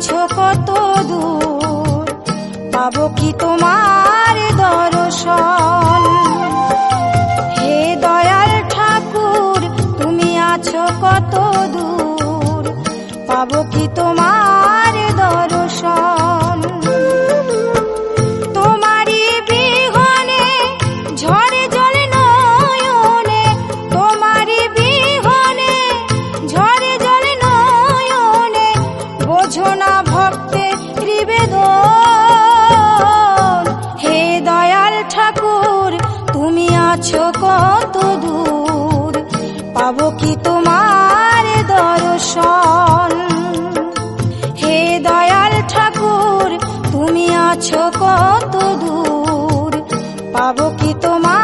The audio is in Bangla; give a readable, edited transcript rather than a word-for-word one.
আছো কত দূর, পাবো কি তোমার দর্শন। হে দয়াল ঠাকুর তুমি আছো কত দূর, পাবো কি তোমার দর্শন। তোমারই বিহনে ঝরে জলে নয়নে, তোমারই বিহনে ঝরে জলে নয়নে, বোঝো না ভক্তের নিবেদন। হে দয়াল ঠাকুর তুমি আছো কত দূর,